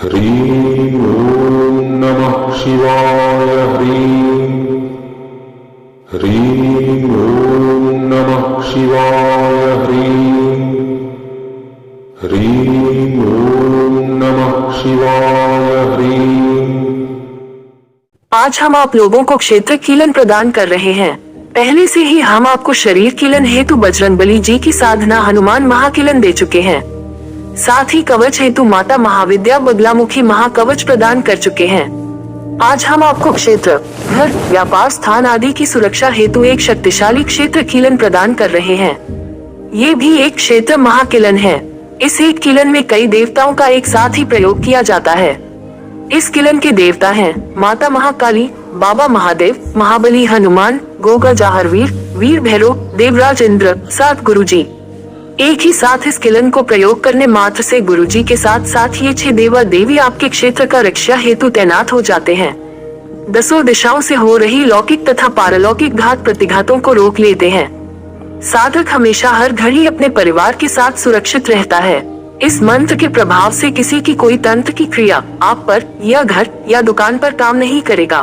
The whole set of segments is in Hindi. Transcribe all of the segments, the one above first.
ह्रीं ॐ नमः शिवाय ह्रीं ॐ नमः शिवाय ह्रीं ॐ नमः शिवाय आज हम आप लोगों को क्षेत्र कीलन प्रदान कर रहे हैं। पहले से ही हम आपको शरीर कीलन हेतु बजरंगबली जी की साधना हनुमान महाकीलन दे चुके हैं। साथ ही कवच हेतु माता महाविद्या बगलामुखी महाकवच प्रदान कर चुके हैं। आज हम आपको क्षेत्र, घर, व्यापार स्थान आदि की सुरक्षा हेतु एक शक्तिशाली क्षेत्र कीलन प्रदान कर रहे हैं। ये भी एक क्षेत्र महाकीलन है। इस एक कीलन में कई देवताओं का एक साथ ही प्रयोग किया जाता है। इस कीलन के देवता हैं माता महाकाली, बाबा महादेव, महाबली हनुमान, गोगा जाहरवीर, वीर भैरव, देवराज इंद्र, सात गुरुजी। एक ही साथ इस कीलन को प्रयोग करने मात्र से गुरुजी के साथ साथ ये 6 देवा देवी आपके क्षेत्र का रक्षा हेतु तैनात हो जाते हैं। 10 दिशाओं से हो रही लौकिक तथा पारलौकिक घात प्रतिघातों को रोक लेते हैं। साधक हमेशा हर घड़ी अपने परिवार के साथ सुरक्षित रहता है। इस मंत्र के प्रभाव से किसी की कोई तंत्र की क्रिया आप पर या घर या दुकान पर काम नहीं करेगा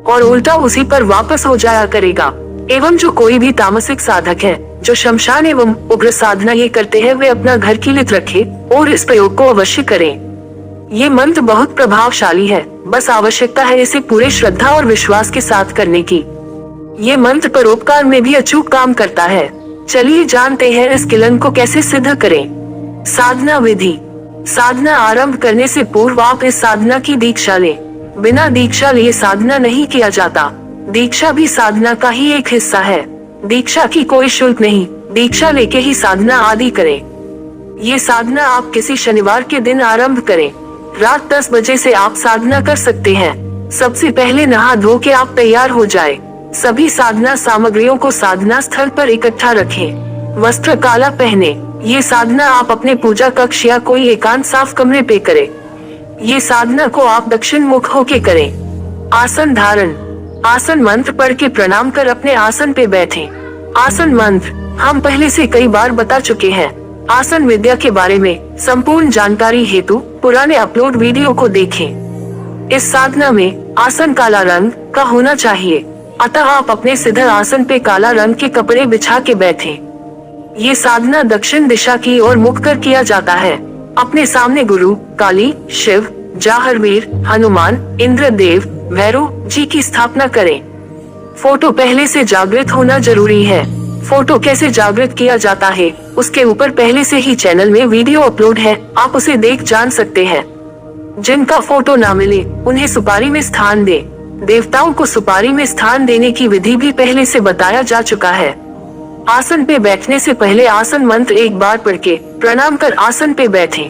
और उल्टा उसी पर वापस हो जाया करेगा। एवं जो कोई भी तामसिक साधक है जो शमशान एवं उग्र साधना ये करते हैं वे अपना घर कीलित रखे और इस प्रयोग को अवश्य करें। ये मंत्र बहुत प्रभावशाली है, बस आवश्यकता है इसे पूरे श्रद्धा और विश्वास के साथ करने की। ये मंत्र परोपकार में भी अचूक काम करता है। चलिए जानते हैं इस कीलन को कैसे सिद्ध करें। साधना विधि। साधना आरंभ करने से पूर्व आप इस साधना की दीक्षा लें। बिना दीक्षा लिए साधना नहीं किया जाता। दीक्षा भी साधना का ही एक हिस्सा है। दीक्षा की कोई शुल्क नहीं, दीक्षा लेके ही साधना आदि करें। ये साधना आप किसी शनिवार के दिन आरंभ करें। रात 10 बजे से आप साधना कर सकते हैं। सबसे पहले नहा धो के आप तैयार हो जाए। सभी साधना सामग्रियों को साधना स्थल पर इकट्ठा रखें। वस्त्र काला पहने। ये साधना आप अपने पूजा कक्ष या कोई एकांत साफ कमरे पे करें। ये साधना को आप दक्षिण मुख होके करें। आसन धारण। आसन मंत्र पढ़ के प्रणाम कर अपने आसन पे बैठें। आसन मंत्र हम पहले से कई बार बता चुके हैं। आसन विद्या के बारे में संपूर्ण जानकारी हेतु पुराने अपलोड वीडियो को देखें। इस साधना में आसन काला रंग का होना चाहिए, अतः आप अपने सिद्ध आसन पे काला रंग के कपड़े बिछा के बैठें। ये साधना दक्षिण दिशा की ओर मुख कर किया जाता है। अपने सामने गुरु, काली, शिव, जाहरवीर, हनुमान, इंद्रदेव, भैरव जी की स्थापना करें। फोटो पहले से जागृत होना जरूरी है। फोटो कैसे जागृत किया जाता है उसके ऊपर पहले से ही चैनल में वीडियो अपलोड है, आप उसे देख जान सकते हैं। जिनका फोटो ना मिले उन्हें सुपारी में स्थान दे। देवताओं को सुपारी में स्थान देने की विधि भी पहले से बताया जा चुका है। आसन पे बैठने से पहले आसन मंत्र एक बार पढ़ के प्रणाम कर आसन पे बैठें।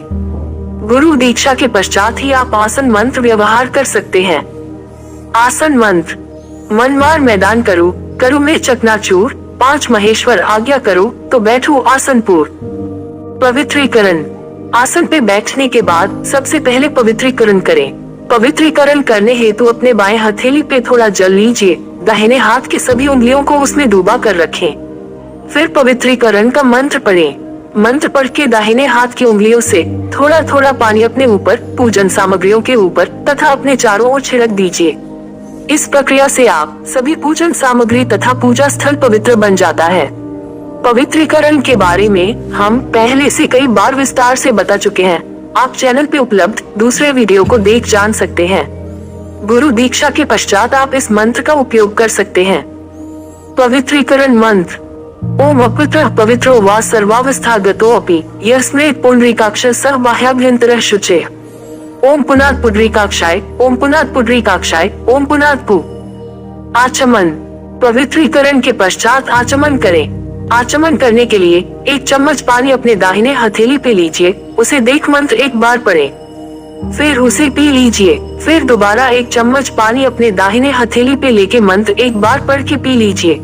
गुरु दीक्षा के पश्चात ही आप आसन मंत्र व्यवहार कर सकते हैं। आसन मंत्र। मनमार मैदान करो, करो में चकनाचूर, 5 महेश्वर आज्ञा करो तो बैठो आसनपुर। पवित्रीकरण। आसन पे बैठने के बाद सबसे पहले पवित्रीकरण करें। पवित्रीकरण करने हेतु अपने बाएं हथेली पे थोड़ा जल लीजिए, दाहिने हाथ के सभी उंगलियों को उसमें डूबा कर रखें। फिर पवित्रीकरण का मंत्र पढ़ें। मंत्र पढ़ के दाहिने हाथ की उंगलियों से थोड़ा थोड़ा पानी अपने ऊपर, पूजन सामग्रियों के ऊपर तथा अपने चारों ओर छिड़क दीजिए। इस प्रक्रिया से आप सभी पूजन सामग्री तथा पूजा स्थल पवित्र बन जाता है। पवित्रीकरण के बारे में हम पहले से कई बार विस्तार से बता चुके हैं। आप चैनल पे उपलब्ध दूसरे वीडियो को देख जान सकते हैं। गुरु दीक्षा के पश्चात आप इस मंत्र का उपयोग कर सकते हैं। पवित्रीकरण मंत्र। ओम अपवित्र पवित्रो वा सर्वावस्थागतोऽपि यस्मेत् पुंडरीकाक्ष सह बाह्याभ्यन्तरः शुचे। ओम पुनात् पुंडरीकाक्षाय, ओम पुनात् पुंडरीकाक्षाय, ओम पुनात् पु। आचमन। पवित्रीकरण के पश्चात आचमन करें। आचमन करने के लिए 1 चम्मच पानी अपने दाहिने हथेली पे लीजिए, उसे देख मंत्र एक बार पढ़ें। फिर उसे पी लीजिए। फिर दोबारा 1 चम्मच पानी अपने दाहिने हथेली पे लेके मंत्र एक बार पढ़ के पी लीजिए।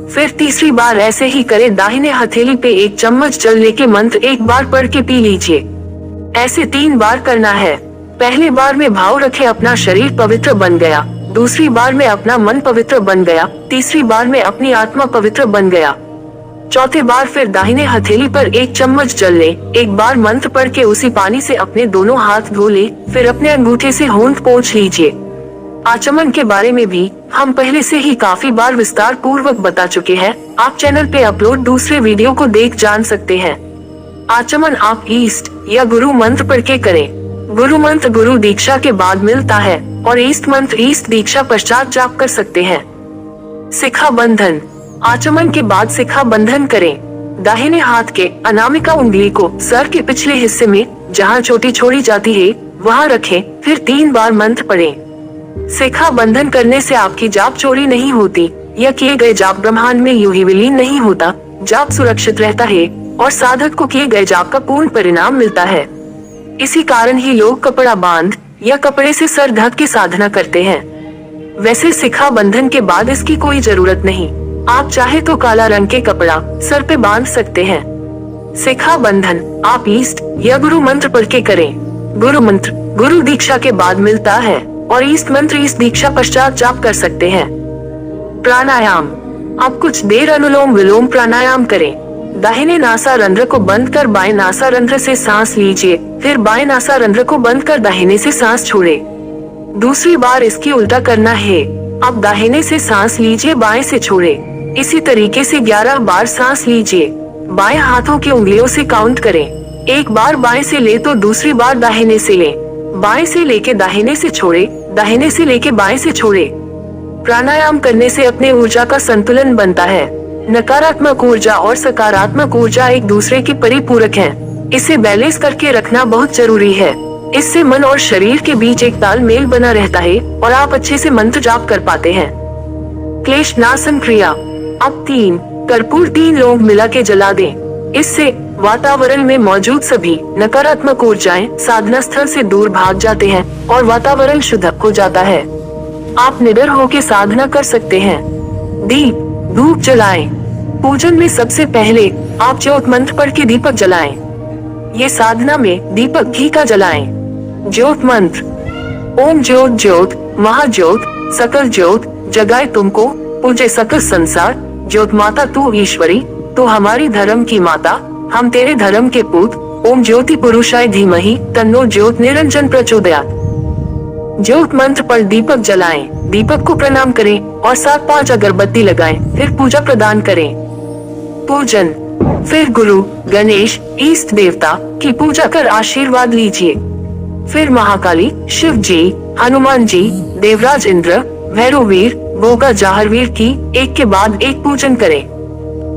फिर तीसरी बार ऐसे ही करें, दाहिने हथेली पे 1 चम्मच जल लेके मंत्र एक बार पढ़ के पी लीजिए। ऐसे 3 बार करना है। पहली बार में भाव रखे अपना शरीर पवित्र बन गया, दूसरी बार में अपना मन पवित्र बन गया, तीसरी बार में अपनी आत्मा पवित्र बन गया। चौथे बार फिर दाहिने हथेली पर 1 चम्मच जल ले। एक बार मंत्र पढ़ के उसी पानी से अपने दोनों हाथ धो ले। फिर अपने अंगूठे से होंठ पोंछ लीजिए। आचमन के बारे में भी हम पहले से ही काफी बार विस्तार पूर्वक बता चुके हैं। आप चैनल पे अपलोड दूसरे वीडियो को देख जान सकते हैं। आचमन आप ईस्ट या गुरु मंत्र पढ़ के करें। गुरु मंत्र गुरु दीक्षा के बाद मिलता है और ईस्ट मंत्र ईस्ट दीक्षा पश्चात जाप कर सकते हैं। शिखा बंधन आचमन के बाद शिखा बंधन करें। दाहिने हाथ के अनामिका उंगली को सर के पिछले हिस्से में जहां चोटी छोड़ी जाती है वहां रखें। फिर 3 बार मंत्र पढ़ें। शिखा बंधन करने से आपकी जाप चोरी नहीं होती या किए गए जाप ब्रह्मांड में यूं ही विलीन नहीं होता। जाप सुरक्षित रहता है और साधक को किए गए जाप का पूर्ण परिणाम मिलता है। इसी कारण ही लोग कपड़ा बांध या कपड़े से सर ढक के साधना करते हैं। वैसे शिखा बंधन के बाद इसकी कोई जरूरत नहीं। आप चाहे तो काला रंग के कपड़ा सर पे बांध सकते हैं। शिखा बंधन आप ईस्ट या गुरु मंत्र पढ़ के करें। गुरु मंत्र गुरु दीक्षा के बाद मिलता है और ईस्ट मंत्र ईस्ट दीक्षा पश्चात जाप कर सकते हैं। प्राणायाम आप कुछ देर अनुलोम विलोम प्राणायाम करें। दाहिने नासारंध्र को बंद कर बाएं नासारंध्र से सांस लीजिए। फिर बाएं नासारंध्र को बंद कर दाहिने से सांस छोड़े। दूसरी बार इसकी उल्टा करना है। अब दाहिने से सांस लीजिए, बाएं से छोड़े। इसी तरीके से 11 बार सांस लीजिए। बाएं हाथों की उंगलियों से काउंट करें। एक बार बाएं से ले तो दूसरी बार दाहिने से ले। बाएं से लेके दाहिने से छोड़े, दाहिने से लेके बाएं से छोड़े। प्राणायाम करने से अपने ऊर्जा का संतुलन बनता है। नकारात्मक ऊर्जा और सकारात्मक ऊर्जा एक दूसरे के परिपूरक हैं। इसे बैलेंस करके रखना बहुत जरूरी है। इससे मन और शरीर के बीच एक तालमेल बना रहता है और आप अच्छे से मंत्र जाप कर पाते हैं। क्लेश नाशन क्रिया अब 3 कर्पूर 3 लौंग मिला के जला दें। इससे वातावरण में मौजूद सभी नकारात्मक ऊर्जाएं साधना स्थल से दूर भाग जाते हैं और वातावरण शुद्ध हो जाता है। आप निडर होकर साधना कर सकते हैं। दीप धूप जलाएं। पूजन में सबसे पहले आप ज्योत मंत्र पढ़ के दीपक जलाएं। ये साधना में दीपक घी का जलाएं। ज्योत मंत्र ओम ज्योत ज्योत महाज्योत सकल ज्योत जगाए तुमको पूजे सकल संसार। ज्योत माता तू ईश्वरी, तू हमारी धर्म की माता, हम तेरे धर्म के पूत। ओम ज्योति पुरुषाय धीमहि तन्नो ज्योत निरंजन प्रचोदयात्। ज्योत मंत्र पर दीपक जलाएं। दीपक को प्रणाम करें और 7-5 अगरबत्ती लगाएं। फिर पूजा प्रदान करें। पूजन फिर गुरु गणेश ईष्ट देवता की पूजा कर आशीर्वाद लीजिए। फिर महाकाली शिव जी हनुमान जी देवराज इंद्र भैरववीर गोगा जाहरवीर की एक के बाद एक पूजन करें।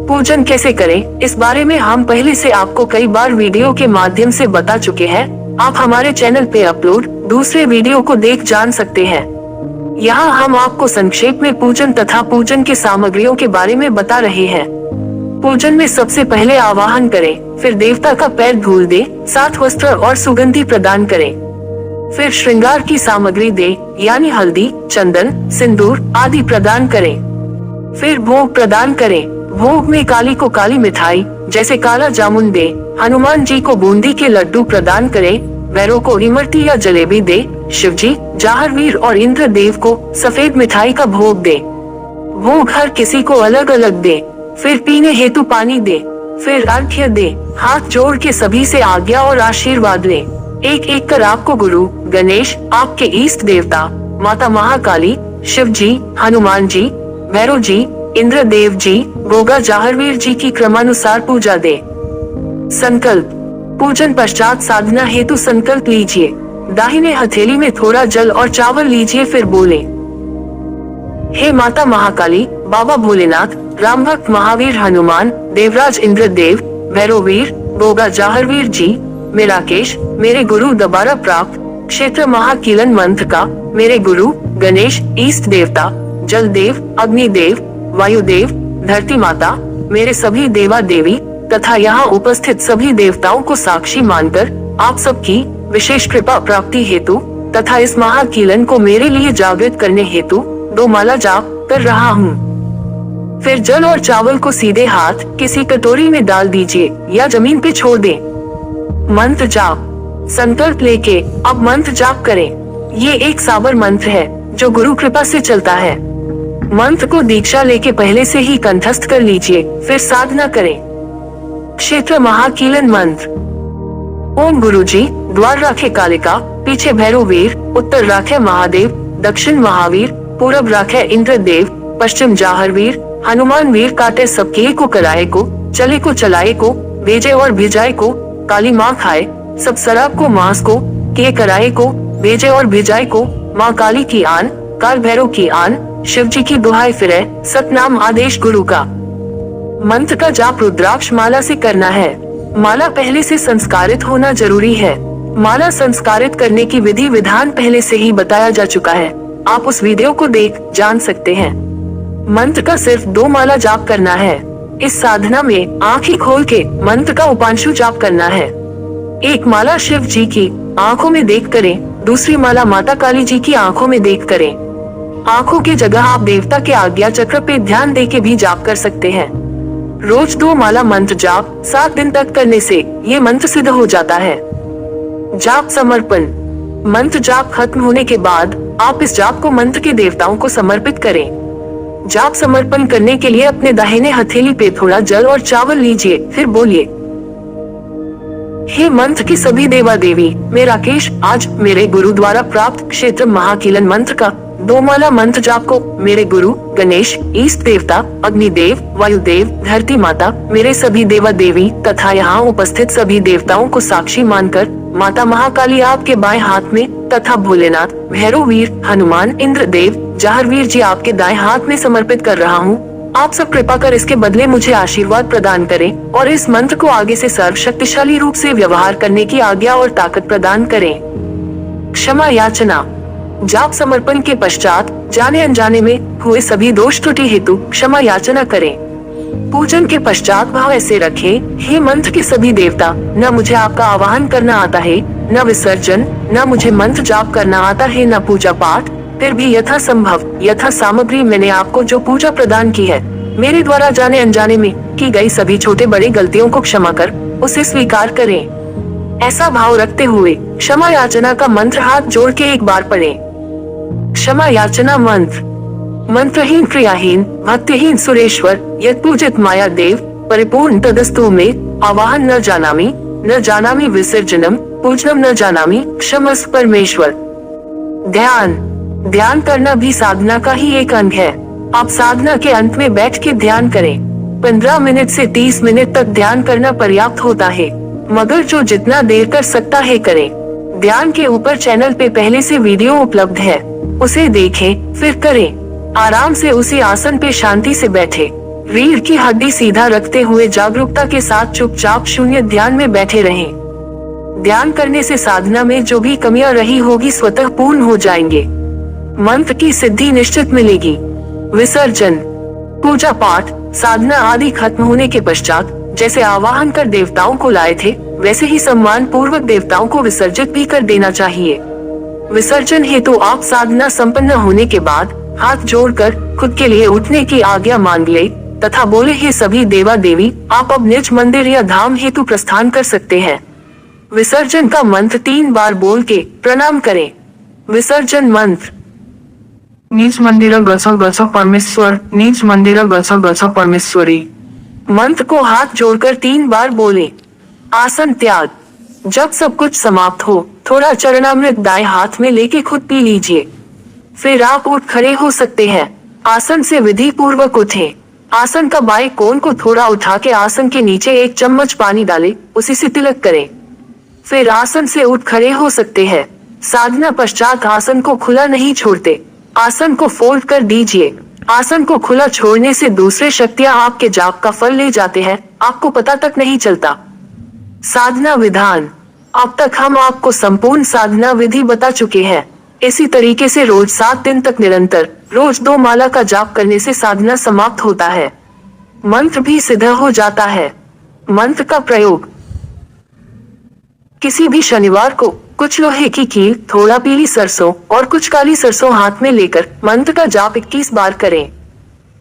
पूजन कैसे करें इस बारे में हम पहले से आपको कई बार वीडियो के माध्यम से बता चुके हैं। आप हमारे चैनल पे अपलोड दूसरे वीडियो को देख जान सकते हैं। यहाँ हम आपको संक्षेप में पूजन तथा पूजन के सामग्रियों के बारे में बता रहे हैं। पूजन में सबसे पहले आवाहन करें, फिर देवता का पैर धूल दे, 7 वस्त्र और सुगंधि प्रदान करें। फिर श्रृंगार की सामग्री दे, यानी हल्दी चंदन सिंदूर आदि प्रदान करें। फिर भोग प्रदान करें। भोग में काली को काली मिठाई जैसे काला जामुन दे, हनुमान जी को बूंदी के लड्डू प्रदान करें, भैरव को इमरती या जलेबी दे, शिव जी जाहरवीर और इंद्र देव को सफेद मिठाई का भोग दे। भोग हर किसी को अलग अलग दे। फिर पीने हेतु पानी दे। फिर अर्घ्य दे। हाथ जोड़ के सभी से आज्ञा और आशीर्वाद ले। एक एक कर आपको गुरु गणेश आपके इष्ट देवता माता महाकाली शिव जी हनुमान जी भैरव जी इंद्र देव जी गोगा जाहरवीर जी की क्रमानुसार पूजा दे। संकल्प पूजन पश्चात साधना हेतु संकल्प लीजिए। दाहिने हथेली में थोड़ा जल और चावल लीजिए। फिर बोले, हे माता महाकाली बाबा भोलेनाथ राम भक्त महावीर हनुमान देवराज इंद्रदेव भैरववीर गोगा जाहरवीर जी मेरा केश मेरे गुरु दोबारा प्राप्त क्षेत्र महाकीलन मंत्र का मेरे गुरु गणेश इष्ट देवता जल देव अग्निदेव वायुदेव धरती माता मेरे सभी देवा देवी तथा यहाँ उपस्थित सभी देवताओं को साक्षी मानकर आप सबकी विशेष कृपा प्राप्ति हेतु तथा इस महाकीलन को मेरे लिए जागृत करने हेतु 2 माला जाप कर रहा हूँ। फिर जल और चावल को सीधे हाथ किसी कटोरी में डाल दीजिए या जमीन पे छोड़ दें। मंत्र जाप संकल्प लेके अब मंत्र जाप करें। ये एक साबर मंत्र है जो गुरु कृपा से चलता है। मंत्र को दीक्षा लेके पहले से ही कंठस्थ कर लीजिए, फिर साधना करें। क्षेत्र महाकीलन मंत्र। ओम गुरुजी, द्वार राखे कालिका, पीछे भैरव वीर, उत्तर राखे महादेव, दक्षिण महावीर, पूरब राखे इंद्रदेव, पश्चिम जाहरवीर, हनुमान वीर, काटे सबके को कराए को, चले को चलाए को, भेजे और भिजाए को, काली माँ खाए सब शराब को, मांस को के कराए को, भेजे और भिजाए को, माँ काली की आन, काल भैरव की आन, शिव जी की दुहाई फिरे, सतनाम आदेश गुरु का। मंत्र का जाप रुद्राक्ष माला से करना है। माला पहले से संस्कारित होना जरूरी है। माला संस्कारित करने की विधि विधान पहले से ही बताया जा चुका है, आप उस वीडियो को देख जान सकते हैं। मंत्र का सिर्फ 2 माला जाप करना है। इस साधना में आंखें खोल के मंत्र का उपांशु जाप करना है। एक माला शिव जी की आंखों में देख करें, दूसरी माला माता काली जी की आंखों में देख करें। आंखों की जगह आप देवता के आज्ञा चक्र पे ध्यान दे के भी जाप कर सकते हैं। रोज 2 माला मंत्र जाप 7 दिन तक करने से ये मंत्र सिद्ध हो जाता है। जाप समर्पण। मंत्र जाप खत्म होने के बाद आप इस जाप को मंत्र के देवताओं को समर्पित करें। जाप समर्पण करने के लिए अपने दाहिने हथेली पे थोड़ा जल और चावल लीजिए, फिर बोलिए, हे मंत्र के सभी देवा देवी, मैं राकेश आज मेरे गुरु द्वारा प्राप्त क्षेत्र महाकीलन मंत्र का 2 माला मंत्र जाप को मेरे गुरु गणेश, इष्ट देवता, अग्निदेव, वायुदेव, धरती माता, मेरे सभी देवा देवी तथा यहाँ उपस्थित सभी देवताओं को साक्षी मानकर माता महाकाली आपके बाएं हाथ में तथा भोलेनाथ, भैरव वीर, हनुमान, इंद्रदेव, जाहरवीर जी आपके दाएं हाथ में समर्पित कर रहा हूँ। आप सब कृपा कर इसके बदले मुझे आशीर्वाद प्रदान करें और इस मंत्र को आगे से सर्वशक्तिशाली रूप से व्यवहार करने की आज्ञा और ताकत प्रदान करें। क्षमा याचना। जाप समर्पण के पश्चात जाने अनजाने में हुए सभी दोष त्रुटि हेतु क्षमा याचना करें। पूजन के पश्चात भाव ऐसे रखें, हे मंत्र के सभी देवता, न मुझे आपका आवाहन करना आता है, न विसर्जन, न मुझे मंत्र जाप करना आता है, न पूजा पाठ, फिर भी यथा संभव यथा सामग्री मैंने आपको जो पूजा प्रदान की है, मेरे द्वारा जाने अनजाने में की गई सभी छोटे बड़े गलतियों को क्षमा कर उसे स्वीकार करें। ऐसा भाव रखते हुए क्षमा याचना का मंत्र हाथ जोड़ के एक बार पढ़ें। क्षमा याचना मंत्र। मंत्रहीन क्रियाहीन भक्तिहीन सुरेश्वर, यत् पूजित माया देव, परिपूर्ण तदस्तु में आवाहन न जानामि विसर्जनम, पूजनम न जानामि, क्षमस्व परमेश्वर। ध्यान करना भी साधना का ही एक अंग है। आप साधना के अंत में बैठ के ध्यान करें। 15 मिनट से 30 मिनट तक ध्यान करना पर्याप्त होता है, मगर जो जितना देर कर सकता है करें। ध्यान के ऊपर चैनल पे पहले से वीडियो उपलब्ध है, उसे देखें फिर करें। आराम से उसी आसन पे शांति से बैठे, रीढ़ की हड्डी सीधा रखते हुए जागरूकता के साथ चुपचाप शून्य ध्यान में बैठे रहें। ध्यान करने से साधना में जो भी कमियां रही होगी स्वतः पूर्ण हो जाएंगे। मंत्र की सिद्धि निश्चित मिलेगी। विसर्जन। पूजा पाठ साधना आदि खत्म होने के पश्चात जैसे आवाहन कर देवताओं को लाए थे, वैसे ही सम्मान पूर्वक देवताओं को विसर्जित भी कर देना चाहिए। विसर्जन हेतु आप साधना संपन्न होने के बाद हाथ जोड़कर खुद के लिए उठने की आज्ञा मांग ले तथा बोले, हे सभी देवा देवी, आप अब निज मंदिर या धाम हेतु प्रस्थान कर सकते हैं। विसर्जन का मंत्र 3 बार बोल के प्रणाम करें। विसर्जन मंत्र। निज मंदिर गस परमेश्वर, निज मंदिर गस परमेश्वरी। मंत्र को हाथ जोड़कर 3 बार बोले। आसन त्याग। जब सब कुछ समाप्त हो, थोड़ा चरणामृत दाएं हाथ में लेके खुद पी लीजिए, फिर आप उठ खड़े हो सकते हैं। आसन से विधि पूर्वक उठें। आसन का बाएं कोण को थोड़ा उठा के आसन के नीचे 1 चम्मच पानी डालें, उसी से तिलक करें, फिर आसन से उठ खड़े हो सकते हैं। साधना पश्चात आसन को खुला नहीं छोड़ते, आसन को फोल्ड कर दीजिए। आसन को खुला छोड़ने से दूसरे शक्तियां आपके जाप का फल ले जाते हैं, आपको पता तक नहीं चलता। साधना विधान। अब तक हम आपको संपूर्ण साधना विधि बता चुके हैं। इसी तरीके से रोज 7 दिन तक निरंतर रोज 2 माला का जाप करने से साधना समाप्त होता है, मंत्र भी सिद्ध हो जाता है। मंत्र का प्रयोग। किसी भी शनिवार को कुछ लोहे की कील, थोड़ा पीली सरसों और कुछ काली सरसों हाथ में लेकर मंत्र का जाप 21 बार करें।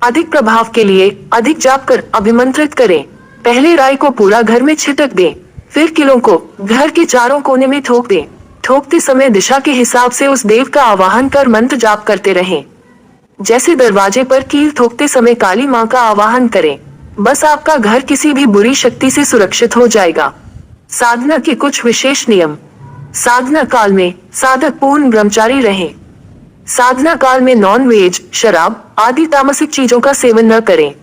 अधिक प्रभाव के लिए अधिक जाप कर अभिमंत्रित करें। पहले राई को पूरा घर में छिटक दें, फिर किलों को घर के चारों कोने में ठोक दें। ठोकते समय दिशा के हिसाब से उस देव का आवाहन कर मंत्र जाप करते रहें। जैसे दरवाजे पर कील ठोकते समय काली माँ का आवाहन करें। बस आपका घर किसी भी बुरी शक्ति से सुरक्षित हो जाएगा। साधना के कुछ विशेष नियम। साधना काल में साधक पूर्ण ब्रह्मचारी रहे। साधना काल में नॉन वेज, शराब आदि तामसिक चीजों का सेवन न करें।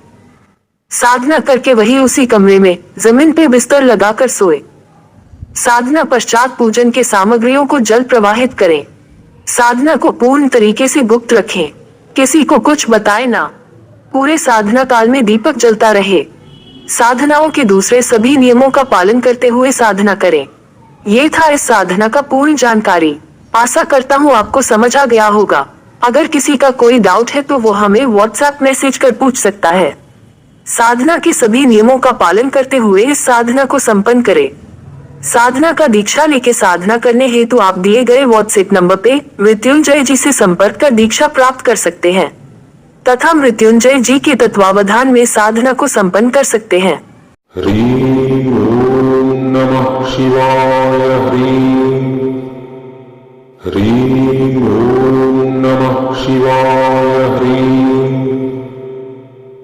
साधना करके वही उसी कमरे में जमीन पे बिस्तर लगाकर सोए। साधना पश्चात पूजन के सामग्रियों को जल प्रवाहित करें। साधना को पूर्ण तरीके से गुप्त रखें, किसी को कुछ बताए ना। पूरे साधना काल में दीपक जलता रहे। साधनाओं के दूसरे सभी नियमों का पालन करते हुए साधना करें। ये था इस साधना का पूर्ण जानकारी। आशा करता हूँ आपको समझ आ गया होगा। अगर किसी का कोई डाउट है तो वो हमें व्हाट्सएप मैसेज कर पूछ सकता है। साधना के सभी नियमों का पालन करते हुए इस साधना को संपन्न करें। साधना का दीक्षा लेके साधना करने हेतु आप दिए गए व्हाट्सएप नंबर पे मृत्युंजय जी से संपर्क कर दीक्षा प्राप्त कर सकते हैं तथा मृत्युंजय जी के तत्वावधान में साधना को संपन्न कर सकते हैं। ह्रीं ओम नमः शिवाय। ह्रीं ओम नमः शिवाय।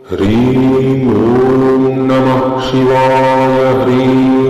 ह्रीं ओम नमः शिवाय। ह्रीं